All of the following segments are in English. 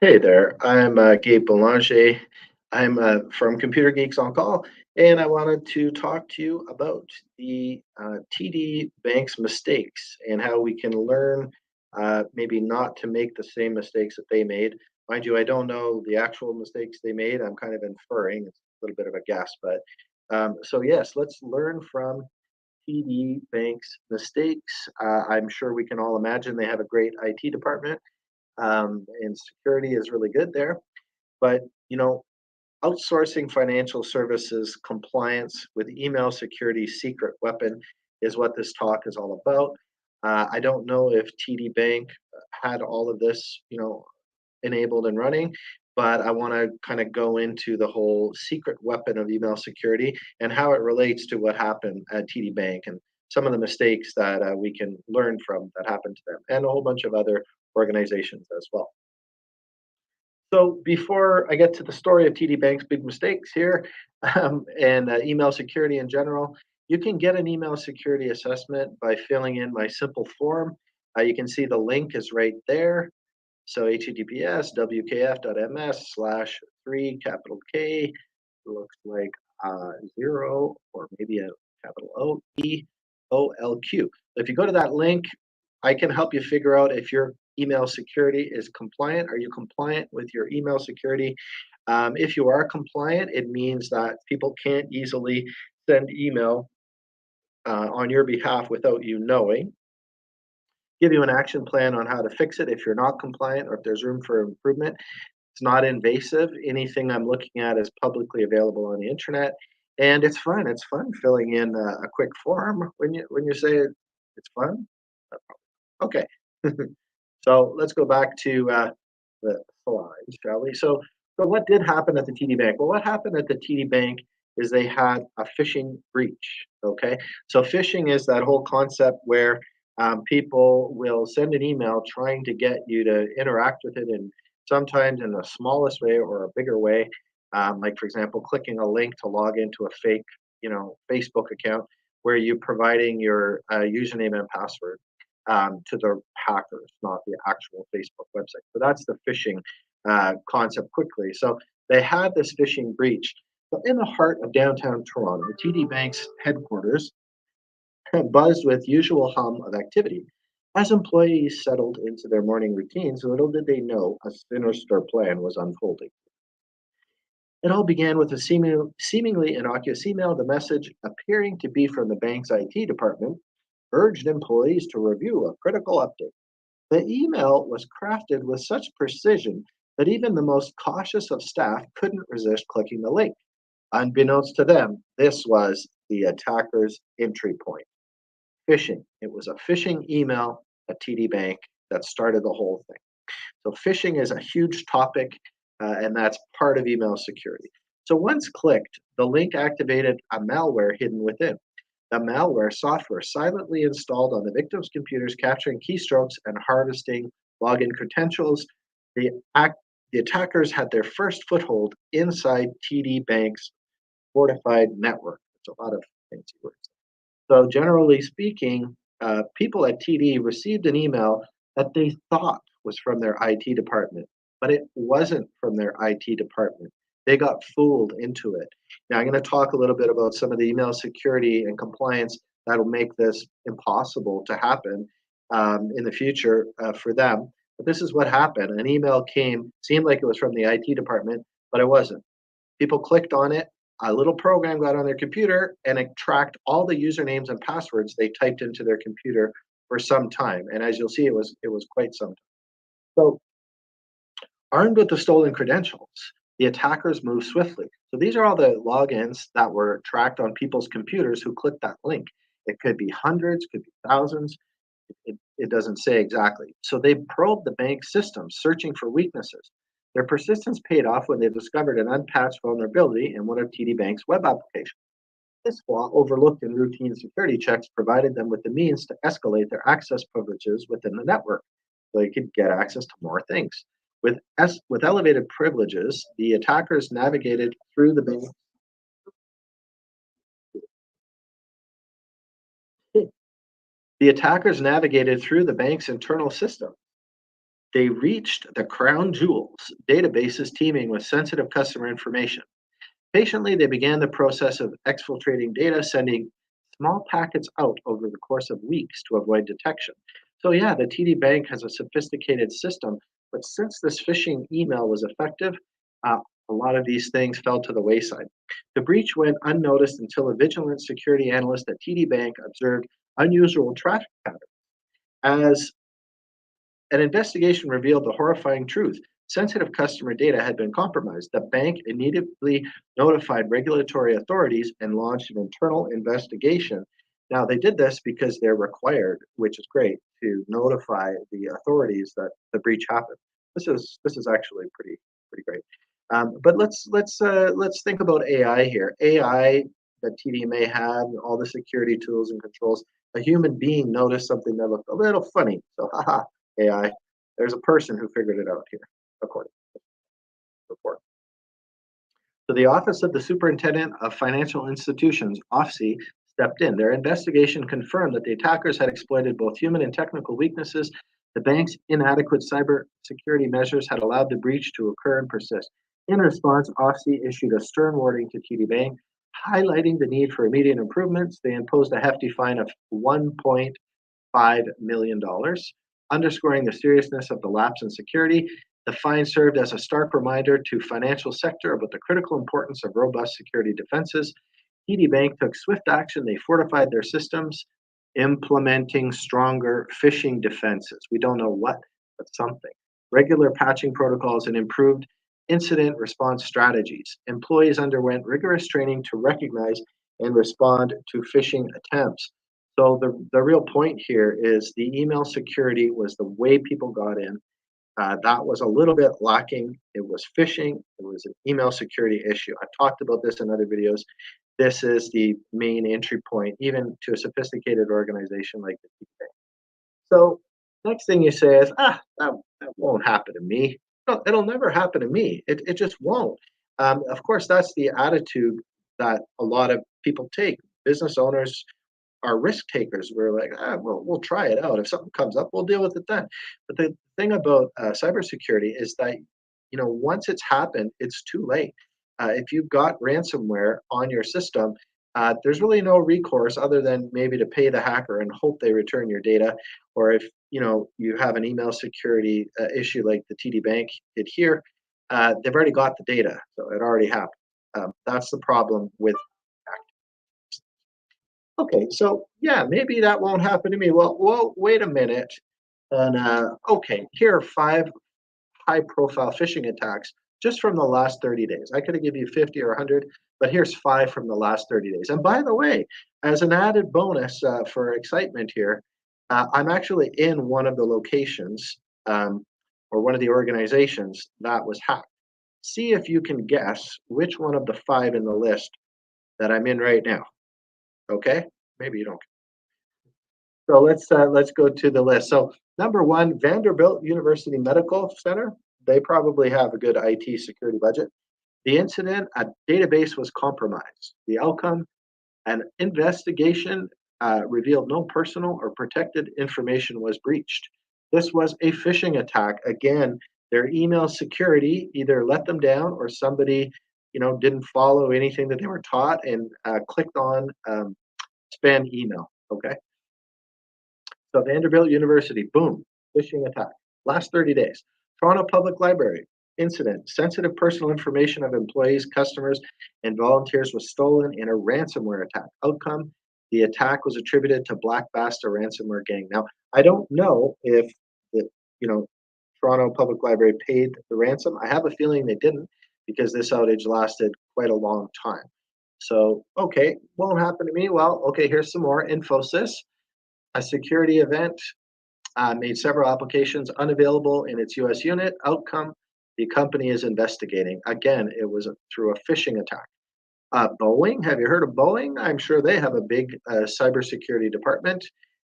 Hey there, I'm Gabe Belanger. I'm from Computer Geeks on Call, and I wanted to talk to you about the TD Bank's mistakes and how we can learn maybe not to make the same mistakes that they made. Mind you, I don't know the actual mistakes they made. I'm kind of inferring. It's a little bit of a guess, but so yes, let's learn from TD Bank's mistakes. I'm sure we can all imagine they have a great IT department and security is really good there. But you know, outsourcing financial services compliance with email security secret weapon is what this talk is all about. I don't know if TD Bank had all of this, enabled and running, but I want to kind of go into the whole secret weapon of email security and how it relates to what happened at TD Bank and some of the mistakes that we can learn from that happened to them and a whole bunch of other organizations as well. So before I get to the story of TD Bank's big mistakes here and email security in general, you can get an email security assessment by filling in my simple form. You can see the link is right there. So https wkf.ms/3 capital K looks like zero or maybe a capital OEOLQ. If you go to that link, I can help you figure out if your email security is compliant. Are you compliant with your email security? If you are compliant, it means that people can't easily send email on your behalf without you knowing. Give you an action plan on how to fix it if you're not compliant or if there's room for improvement. It's not invasive. Anything I'm looking at is publicly available on the internet, and it's fun. It's fun filling in a quick form when you say it's fun. Okay. So let's go back to the slides, shall we? So what did happen at the TD Bank? Well, what happened at the TD Bank is they had a phishing breach. Okay, so phishing is that whole concept where people will send an email trying to get you to interact with it, and sometimes in the smallest way or a bigger way, like for example, clicking a link to log into a fake, Facebook account where you're providing your username and password to the hackers, not the actual Facebook website. So that's the phishing concept quickly. So they had this phishing breach. So in the heart of downtown Toronto, TD Bank's headquarters buzzed with usual hum of activity. As employees settled into their morning routines, little did they know a sinister plan was unfolding. It all began with a seemingly innocuous email, the message appearing to be from the bank's IT department, urged employees to review a critical update. The email was crafted with such precision that even the most cautious of staff couldn't resist clicking the link. Unbeknownst to them, this was the attacker's entry point. Phishing. It was a phishing email at TD Bank that started the whole thing. So phishing is a huge topic, and that's part of email security. So once clicked, the link activated a malware hidden within. The malware software silently installed on the victim's computers, capturing keystrokes and harvesting login credentials. The, the attackers had their first foothold inside TD Bank's fortified network. It's a lot of fancy words. So generally speaking, people at TD received an email that they thought was from their IT department, but it wasn't from their IT department. They got fooled into it. Now, I'm going to talk a little bit about some of the email security and compliance that'll make this impossible to happen in the future for them. But this is what happened. An email came, seemed like it was from the IT department, but it wasn't. People clicked on it, a little program got on their computer and it tracked all the usernames and passwords they typed into their computer for some time. And as you'll see, it was quite some time. So armed with the stolen credentials, the attackers moved swiftly. So these are all the logins that were tracked on people's computers who clicked that link. It could be hundreds, could be thousands. It doesn't say exactly. So they probed the bank's systems, searching for weaknesses. Their persistence paid off when they discovered an unpatched vulnerability in one of TD Bank's web applications. This flaw, overlooked in routine security checks, provided them with the means to escalate their access privileges within the network so they could get access to more things. With elevated privileges, the attackers navigated through the bank. The attackers navigated through the bank's internal system, They reached the crown jewels, databases teeming with sensitive customer information. Patiently, they began the process of exfiltrating data, sending small packets out over the course of weeks to avoid detection. So, yeah, the TD Bank has a sophisticated system, but since this phishing email was effective, uh, a lot of these things fell to the wayside. The breach went unnoticed until a vigilant security analyst at TD Bank observed unusual traffic patterns. As an investigation revealed the horrifying truth. Sensitive customer data had been compromised. The bank immediately notified regulatory authorities and launched an internal investigation. Now, they did this because they're required, which is great, to notify the authorities that the breach happened. This is actually pretty great. But let's think about AI here. AI that TD may have, all the security tools and controls. A human being noticed something that looked a little funny. So, haha, AI. There's a person who figured it out here, according to the report. So the Office of the Superintendent of Financial Institutions, OFSI, stepped in. Their investigation confirmed that the attackers had exploited both human and technical weaknesses. The bank's inadequate cybersecurity measures had allowed the breach to occur and persist. In response, OFSI issued a stern warning to TD Bank, highlighting the need for immediate improvements. They imposed a hefty fine of $1.5 million, underscoring the seriousness of the lapse in security. The fine served as a stark reminder to financial sector about the critical importance of robust security defenses. TD Bank took swift action. They fortified their systems, implementing stronger phishing defenses. We don't know what, but something. Regular patching protocols and improved incident response strategies. Employees underwent rigorous training to recognize and respond to phishing attempts. So the real point here is the email security was the way people got in. That was a little bit lacking. It was phishing. It was an email security issue. I've talked about this in other videos. This is the main entry point, even to a sophisticated organization like the TD. So next thing you say is, that won't happen to me. No, it'll never happen to me. It just won't. Of course, that's the attitude that a lot of people take. Business owners are risk takers. We're like, we'll try it out. If something comes up, we'll deal with it then. But the thing about cybersecurity is that, once it's happened, it's too late. If you've got ransomware on your system, there's really no recourse other than maybe to pay the hacker and hope they return your data. Or if you have an email security issue like the TD Bank did here, they've already got the data, so it already happened. That's the problem with. Okay, so yeah, maybe that won't happen to me. Well, wait a minute. And okay, here are 5 high-profile phishing attacks just from the last 30 days. I could have given you 50 or 100, but here's 5 from the last 30 days. And by the way, as an added bonus for excitement here, I'm actually in one of the locations or one of the organizations that was hacked. See if you can guess which one of the 5 in the list that I'm in right now. Okay, maybe you don't. So let's go to the list. So number 1, Vanderbilt University Medical Center. They probably have a good IT security budget. The incident, a database was compromised. The outcome, an investigation revealed no personal or protected information was breached. This was a phishing attack. Again, their email security either let them down or somebody, didn't follow anything that they were taught and clicked on spam email. Okay. So Vanderbilt University, boom, phishing attack. Last 30 days. Toronto Public Library, incident. Sensitive personal information of employees, customers, and volunteers was stolen in a ransomware attack. Outcome, the attack was attributed to Black Basta ransomware gang. Now, I don't know if the, Toronto Public Library paid the ransom. I have a feeling they didn't because this outage lasted quite a long time. So, okay, won't happen to me. Well, okay, here's some more. Infosys, a security event, made several applications unavailable in its US unit. Outcome, the company is investigating. Again, it was through a phishing attack. Boeing, have you heard of Boeing? I'm sure they have a big cybersecurity department.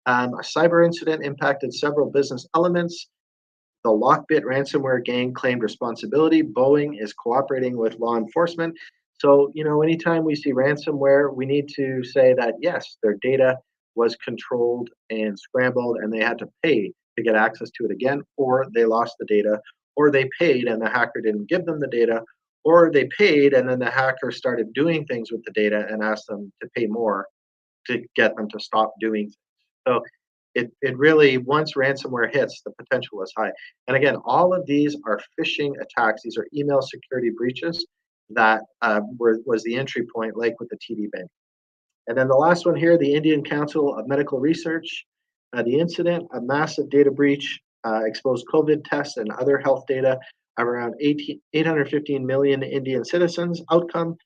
A cyber incident impacted several business elements. The Lockbit ransomware gang claimed responsibility. Boeing is cooperating with law enforcement. So, anytime we see ransomware, we need to say that, yes, their data was controlled and scrambled, and they had to pay to get access to it again, or they lost the data, or they paid and the hacker didn't give them the data, or they paid and then the hacker started doing things with the data and asked them to pay more to get them to stop doing things. So it really, once ransomware hits, the potential is high. And again, all of these are phishing attacks. These are email security breaches that was the entry point, like with the TD Bank. And then the last one here, the Indian Council of Medical Research. The incident, a massive data breach, exposed COVID tests and other health data of around 815 million Indian citizens. Outcome,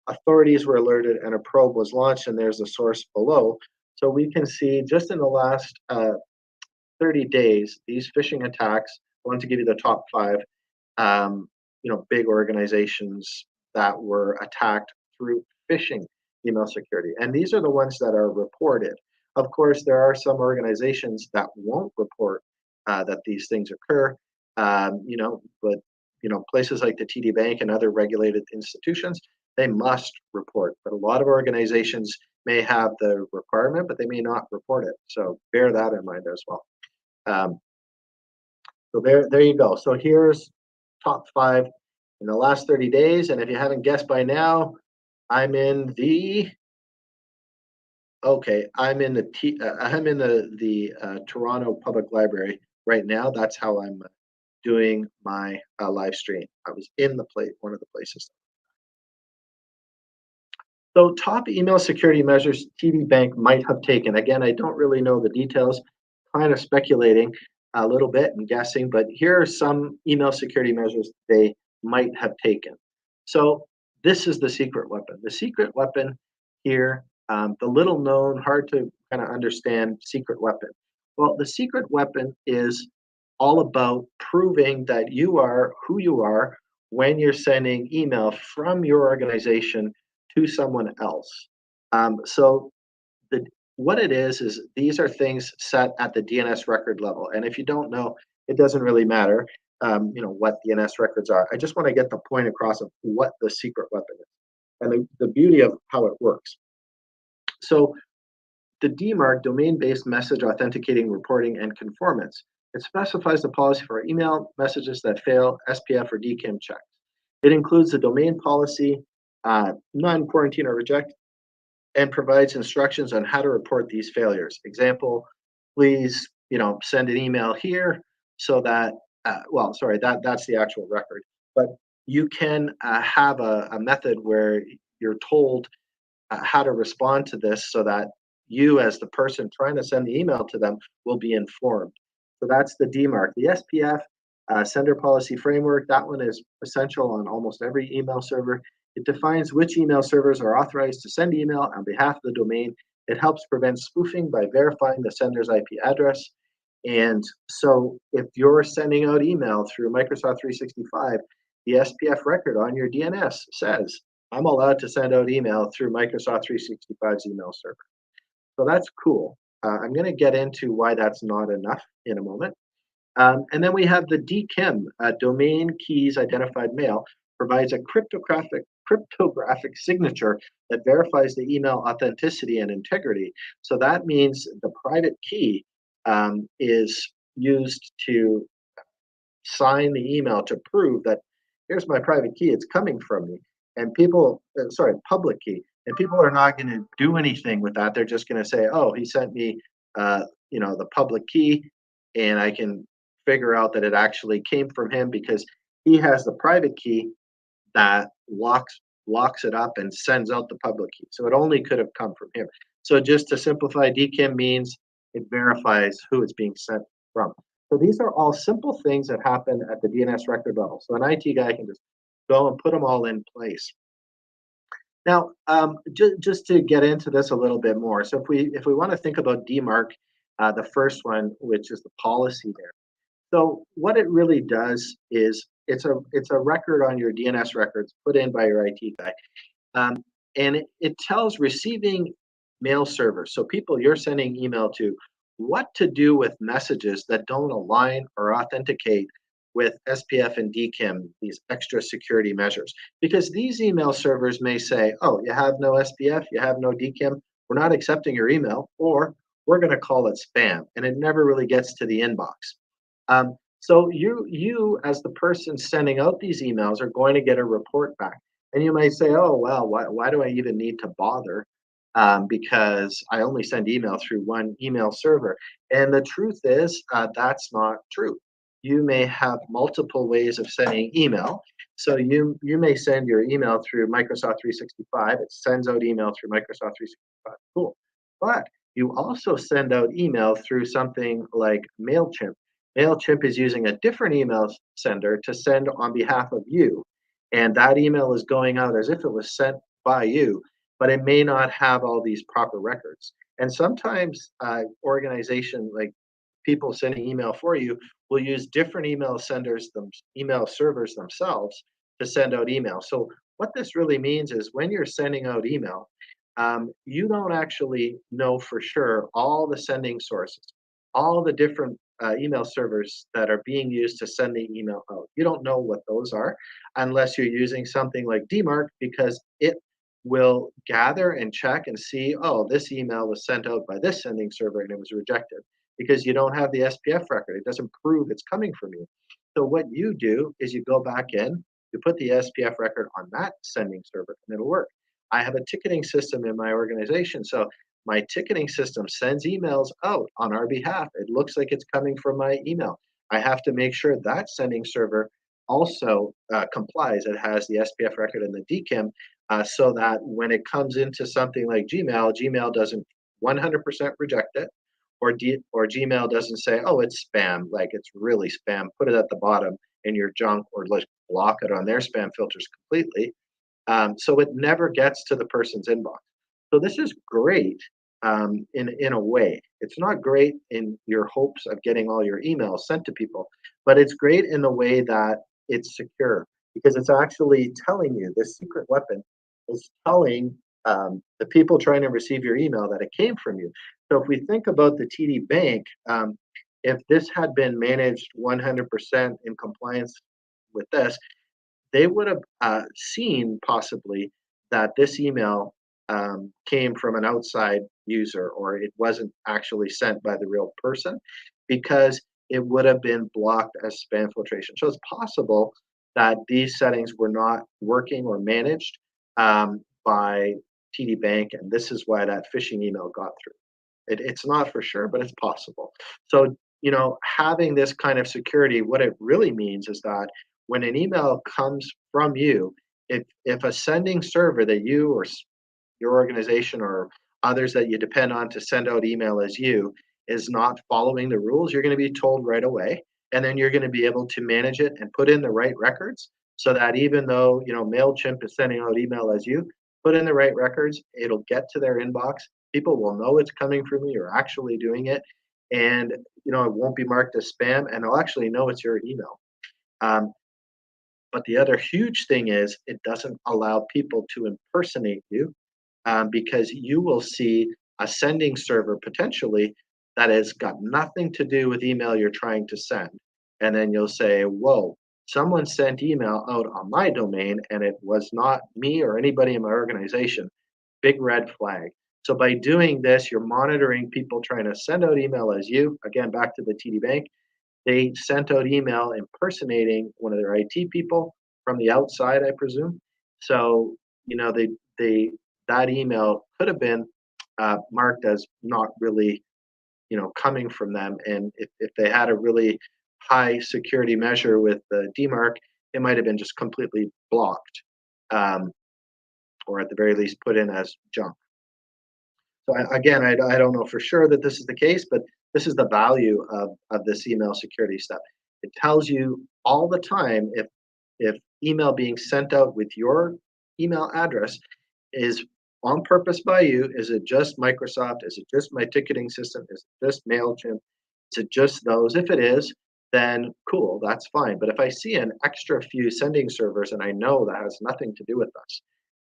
authorities were alerted and a probe was launched, and there's a source below. So we can see just in the last 30 days, these phishing attacks, I want to give you the top 5, big organizations that were attacked through phishing email security. And these are the ones that are reported. Of course, there are some organizations that won't report that these things occur, but places like the TD Bank and other regulated institutions, they must report. But a lot of organizations may have the requirement, but they may not report it. So bear that in mind as well. So there you go. So here's top 5 in the last 30 days. And if you haven't guessed by now, I'm in the Toronto Public Library right now. That's how I'm doing my live stream. I was in one of the places. So top email security measures TD Bank might have taken. Again, I don't really know the details, kind of speculating a little bit and guessing, but here are some email security measures they might have taken. So this is the secret weapon. The secret weapon here, the little known, hard to kind of understand secret weapon. Well, the secret weapon is all about proving that you are who you are when you're sending email from your organization to someone else. What it is these are things set at the DNS record level. And if you don't know, it doesn't really matter, what DNS records are. I just want to get the point across of what the secret weapon is and the beauty of how it works. So the DMARC, domain-based message authenticating, reporting, and conformance. It specifies the policy for email messages that fail SPF or DKIM checks. It includes the domain policy, non-quarantine or reject, and provides instructions on how to report these failures. Example, please, send an email here so that, that's the actual record. But you can have a method where you're told how to respond to this so that you, as the person trying to send the email to them, will be informed. So that's the DMARC. The SPF, sender policy framework, that one is essential on almost every email server. It defines which email servers are authorized to send email on behalf of the domain. It helps prevent spoofing by verifying the sender's IP address. And so if you're sending out email through Microsoft 365, the SPF record on your DNS says, I'm allowed to send out email through Microsoft 365's email server. So that's cool. I'm going to get into why that's not enough in a moment. And then we have the DKIM, Domain Keys Identified Mail, provides a cryptographic signature that verifies the email authenticity and integrity. So that means the private key is used to sign the email to prove that here's my private key, it's coming from me. And public key. And people are not going to do anything with that. They're just going to say, oh, he sent me, the public key, and I can figure out that it actually came from him because he has the private key that locks it up and sends out the public key. So it only could have come from him. So just to simplify, DKIM means it verifies who it's being sent from. So these are all simple things that happen at the DNS record level. So an IT guy can just go and put them all in place. Now, just to get into this a little bit more, so if we want to think about DMARC, the first one, which is the policy there. So what it really does is it's a record on your DNS records put in by your IT guy, and it tells receiving mail servers, so people you're sending email to, what to do with messages that don't align or authenticate with SPF and DKIM, these extra security measures. Because these email servers may say, oh, you have no SPF, you have no DKIM, we're not accepting your email, or we're going to call it spam, and it never really gets to the inbox. So you as the person sending out these emails are going to get a report back, and you may say, "Oh well, why do I even need to bother?" Because I only send email through one email server. And the truth is, that's not true. You may have multiple ways of sending email. So you may send your email through Microsoft 365. It sends out email through Microsoft 365. Cool. But you also send out email through something like MailChimp. MailChimp is using a different email sender to send on behalf of you. And that email is going out as if it was sent by you, but it may not have all these proper records. And sometimes organization like people sending email for you will use different email servers themselves to send out email. So what this really means is when you're sending out email, you don't actually know for sure all the sending sources, all the different email servers that are being used to send the email out. You don't know what those are unless you're using something like DMARC, because it will gather and check and see, oh, this email was sent out by this sending server and it was rejected, because you don't have the SPF record. It doesn't prove it's coming from you. So what you do is you go back in, you put the SPF record on that sending server, and it'll work. I have a ticketing system in my organization. So my ticketing system sends emails out on our behalf. It looks like it's coming from my email. I have to make sure that sending server also complies. It has the SPF record and the DKIM, so that when it comes into something like Gmail, Gmail doesn't 100% reject it, or Gmail doesn't say, "Oh, it's spam," like it's really spam. Put it at the bottom in your junk, or like block it on their spam filters completely. So it never gets to the person's inbox. So this is great in a way. It's not great in your hopes of getting all your emails sent to people, but it's great in the way that it's secure, because it's actually telling you, this secret weapon is telling the people trying to receive your email that it came from you. So if we think about the TD Bank, if this had been managed 100% in compliance with this, they would have seen possibly that this email came from an outside user, or it wasn't actually sent by the real person, because it would have been blocked as spam filtration. So it's possible that these settings were not working or managed by TD Bank, and this is why that phishing email got through. It's not for sure, but it's possible. So, having this kind of security, what it really means is that when an email comes from you, if a sending server that you or your organization or others that you depend on to send out email as you is not following the rules, you're going to be told right away. And then you're going to be able to manage it and put in the right records, so that even though, MailChimp is sending out email as you, put in the right records, it'll get to their inbox. People will know it's coming from you, you're actually doing it. And, it won't be marked as spam, and they'll actually know it's your email. Um, but the other huge thing is it doesn't allow people to impersonate you, because you will see a sending server potentially that has got nothing to do with email you're trying to send. And then you'll say, whoa, someone sent email out on my domain and it was not me or anybody in my organization. Big red flag. So by doing this, you're monitoring people trying to send out email as you. Again, back to the TD Bank. They sent out email impersonating one of their IT people from the outside, I presume. So, they that email could have been marked as not really, coming from them. And if they had a really high security measure with the DMARC, it might have been just completely blocked, um, or at the very least put in as junk. So again, I don't know for sure that this is the case, but this is the value of this email security stuff. It tells you all the time if email being sent out with your email address is on purpose by you. Is it just Microsoft? Is it just my ticketing system? Is it just MailChimp? Is it just those? If it is, then cool, that's fine. But if I see an extra few sending servers and I know that has nothing to do with us,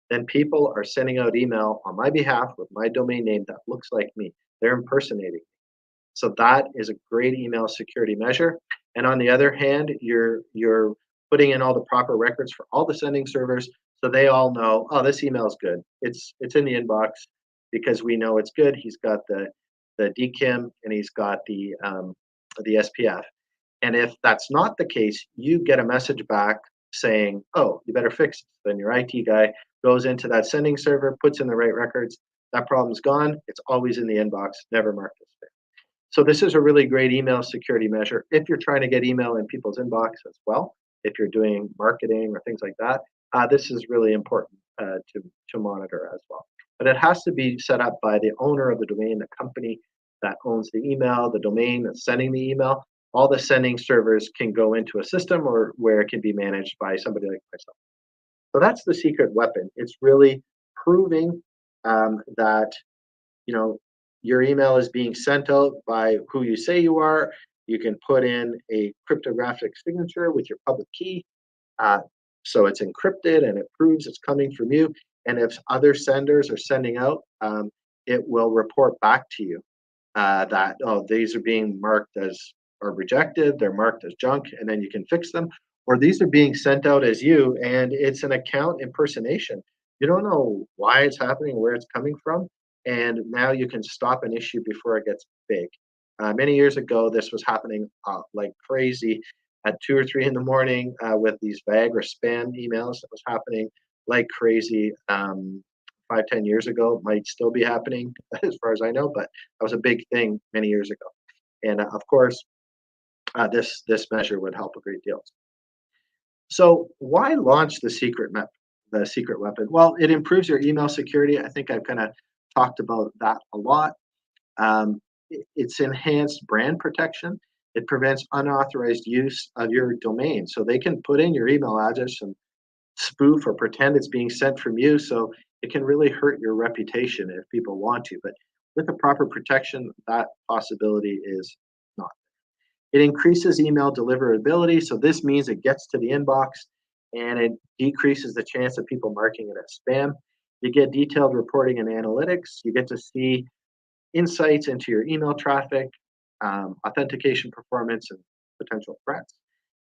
then people are sending out email on my behalf with my domain name that looks like me. They're impersonating me. So that is a great email security measure. And on the other hand, you're putting in all the proper records for all the sending servers, so they all know, oh, this email is good. It's in the inbox because we know it's good. He's got the the DKIM, and he's got the SPF. And if that's not the case, you get a message back saying, "Oh, you better fix it." Then your IT guy goes into that sending server, puts in the right records. That problem's gone. It's always in the inbox, never marked as spam. So this is a really great email security measure if you're trying to get email in people's inbox as well. If you're doing marketing or things like that, this is really important to monitor as well. But it has to be set up by the owner of the domain, the company that owns the email, the domain that's sending the email. All the sending servers can go into a system or where it can be managed by somebody like myself. So that's the secret weapon. It's really proving that your email is being sent out by who you say you are. You can put in a cryptographic signature with your public key. Uh, so it's encrypted and it proves it's coming from you. And if other senders are sending out, it will report back to you that, oh, these are being marked as or rejected, they're marked as junk, and then you can fix them. Or these are being sent out as you, and it's an account impersonation. You don't know why it's happening, where it's coming from, and now you can stop an issue before it gets big. Many years ago, this was happening like crazy at 2 or 3 in the morning with these VAG or spam emails. That was happening like crazy 5, 10 years ago. It might still be happening as far as I know, but that was a big thing many years ago. And of course, this measure would help a great deal. So why launch the secret weapon? Well, it improves your email security. I think I've kind of talked about that a lot. It's enhanced brand protection. It prevents unauthorized use of your domain. So they can put in your email address and spoof or pretend it's being sent from you. So it can really hurt your reputation if people want to. But with the proper protection, that possibility is not. It increases email deliverability. So this means it gets to the inbox and it decreases the chance of people marking it as spam. You get detailed reporting and analytics. You get to see insights into your email traffic, authentication performance, and potential threats.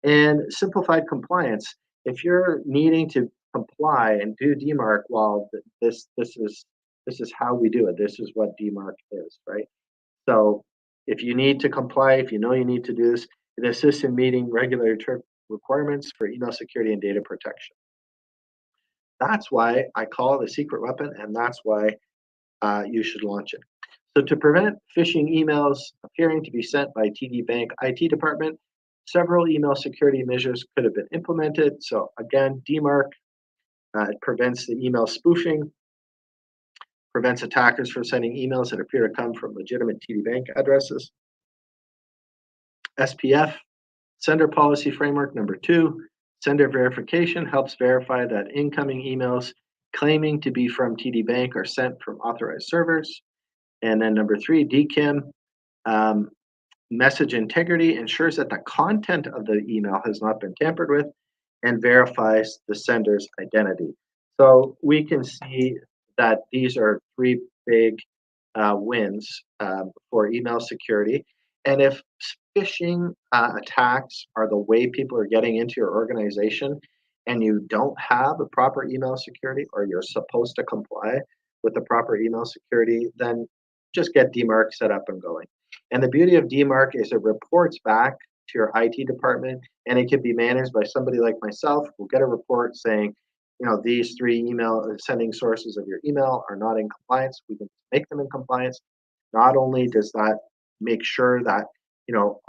And simplified compliance. If you're needing to comply and do DMARC, well, this is how we do it. This is what DMARC is, right? So if you need to comply, if you know you need to do this, it assists in meeting regulatory requirements for email security and data protection. That's why I call it a secret weapon, and that's why you should launch it. So to prevent phishing emails appearing to be sent by TD Bank IT department, several email security measures could have been implemented. So again, DMARC, it prevents the email spoofing, prevents attackers from sending emails that appear to come from legitimate TD Bank addresses. SPF, sender policy framework number 2, sender verification helps verify that incoming emails claiming to be from TD Bank are sent from authorized servers. And then number 3, DKIM, message integrity ensures that the content of the email has not been tampered with and verifies the sender's identity. So we can see that these are 3 big wins for email security. And if phishing attacks are the way people are getting into your organization and you don't have a proper email security or you're supposed to comply with the proper email security, then just get DMARC set up and going. And the beauty of DMARC is it reports back to your IT department and it can be managed by somebody like myself. We'll get a report saying, these 3 email sending sources of your email are not in compliance. We can make them in compliance. Not only does that make sure that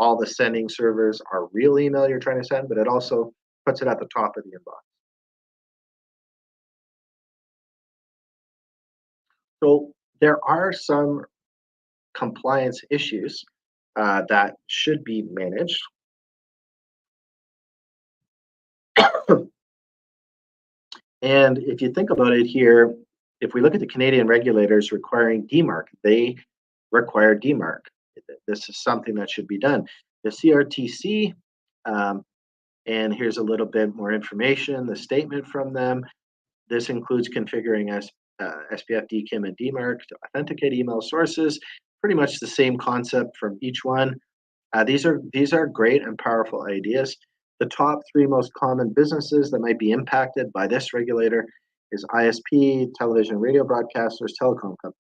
all the sending servers are real email you're trying to send, but it also puts it at the top of the inbox. So there are some compliance issues that should be managed. And if you think about it here, if we look at the Canadian regulators requiring DMARC, they require DMARC. This is something that should be done. The CRTC, and here's a little bit more information, the statement from them. This includes configuring SPF, DKIM, and DMARC to authenticate email sources. Pretty much the same concept from each one. These are great and powerful ideas. The top 3 most common businesses that might be impacted by this regulator is ISP, television, radio broadcasters, telecom companies.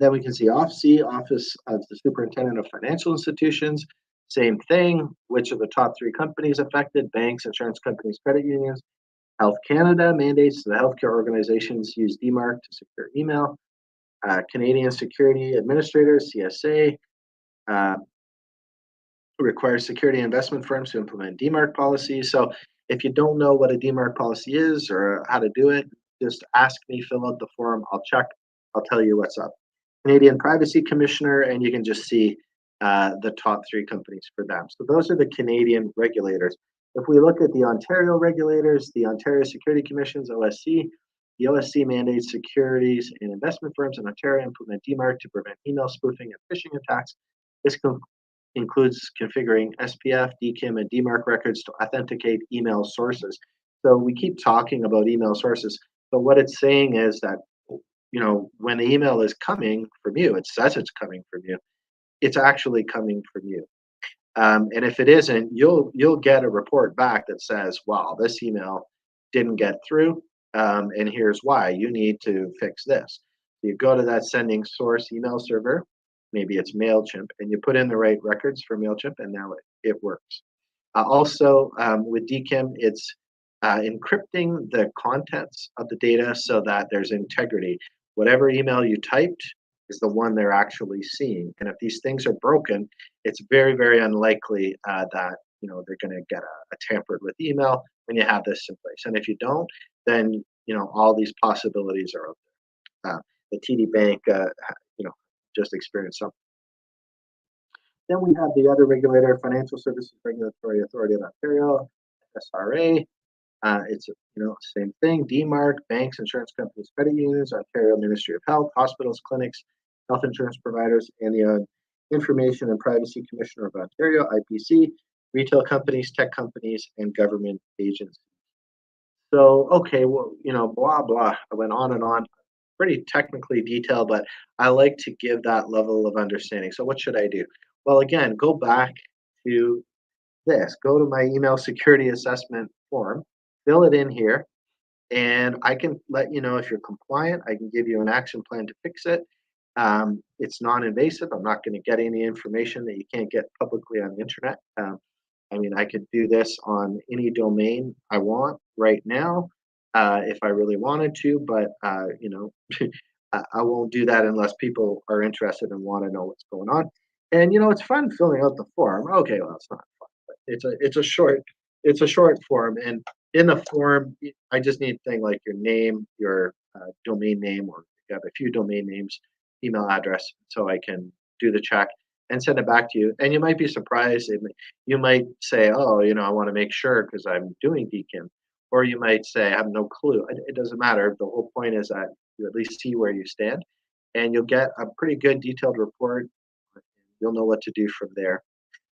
Then we can see OSFI, Office of the Superintendent of Financial Institutions. Same thing. Which of the top 3 companies affected? Banks, insurance companies, credit unions. Health Canada mandates the healthcare organizations use DMARC to secure email. Canadian Security Administrators, CSA, requires security investment firms to implement DMARC policies. So if you don't know what a DMARC policy is or how to do it, just ask me, fill out the form, I'll check, I'll tell you what's up. Canadian Privacy Commissioner, and you can just see the top 3 companies for them. So those are the Canadian regulators. If we look at the Ontario regulators, the Ontario Security Commission's OSC, the OSC mandates securities and investment firms in Ontario implement DMARC to prevent email spoofing and phishing attacks. This includes configuring SPF, DKIM, and DMARC records to authenticate email sources. So we keep talking about email sources, but what it's saying is that, when the email is coming from you, it says it's coming from you, it's actually coming from you. And if it isn't, you'll get a report back that says, wow, this email didn't get through, and here's why. You need to fix this. You go to that sending source email server, maybe it's MailChimp, and you put in the right records for MailChimp, and now it works. Also, with DKIM, it's encrypting the contents of the data so that there's integrity. Whatever email you typed is the one they're actually seeing. And if these things are broken, it's very, very unlikely that they're going to get a tampered with email when you have this in place. And if you don't, then all these possibilities are out there. The TD Bank, just experienced something. Then we have the other regulator, Financial Services Regulatory Authority of Ontario, SRA. It's same thing. DMARC, banks, insurance companies, credit unions, Ontario Ministry of Health, hospitals, clinics, health insurance providers, and the Information and Privacy Commissioner of Ontario, IPC, retail companies, tech companies, and government agencies. So, okay, well, blah, blah. I went on and on. Pretty technically detailed, but I like to give that level of understanding. So what should I do? Well, again, go back to this. Go to my email security assessment form, fill it in here, and I can let you know if you're compliant. I can give you an action plan to fix it. It's non-invasive. I'm not going to get any information that you can't get publicly on the internet. I could do this on any domain I want right now if I really wanted to, but I won't do that unless people are interested and want to know what's going on. And it's fun filling out the form. Okay, well, it's not fun, but it's a short form, and in the form, I just need things like your name, your domain name, or if you have a few domain names, email address, so I can do the check and send it back to you. And you might be surprised. You might say, oh, I want to make sure because I'm doing DKIM. Or you might say, I have no clue. It doesn't matter. The whole point is that you at least see where you stand, and you'll get a pretty good detailed report. You'll know what to do from there.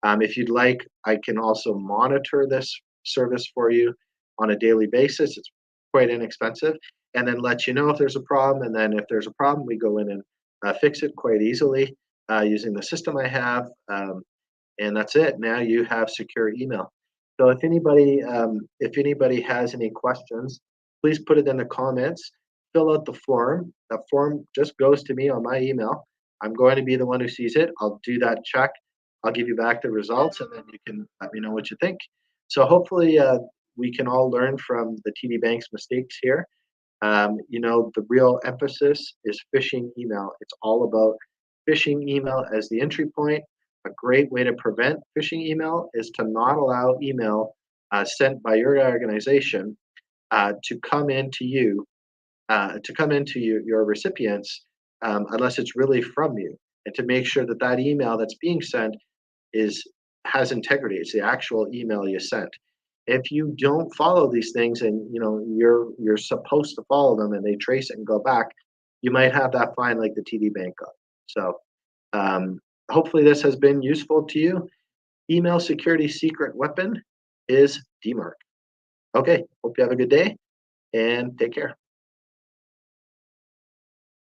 If you'd like, I can also monitor this service for you on a daily basis. It's quite inexpensive, and then let you know if there's a problem. And then if there's a problem, we go in and fix it quite easily using the system I have. And that's it. Now you have secure email. So if anybody has any questions, please put it in the comments. Fill out the form. The form just goes to me on my email. I'm going to be the one who sees it. I'll do that check. I'll give you back the results, and then you can let me know what you think. So hopefully we can all learn from the TD Bank's mistakes here. The real emphasis is phishing email. It's all about phishing email as the entry point. A great way to prevent phishing email is to not allow email sent by your organization to come into your recipients unless it's really from you, and to make sure that email that's being sent has integrity. It's the actual email you sent. If you don't follow these things, and you're supposed to follow them, and they trace it and go back, you might have that fine like the TD Bank got. So hopefully this has been useful to you. Email security secret weapon is DMARC. Okay, hope you have a good day and take care.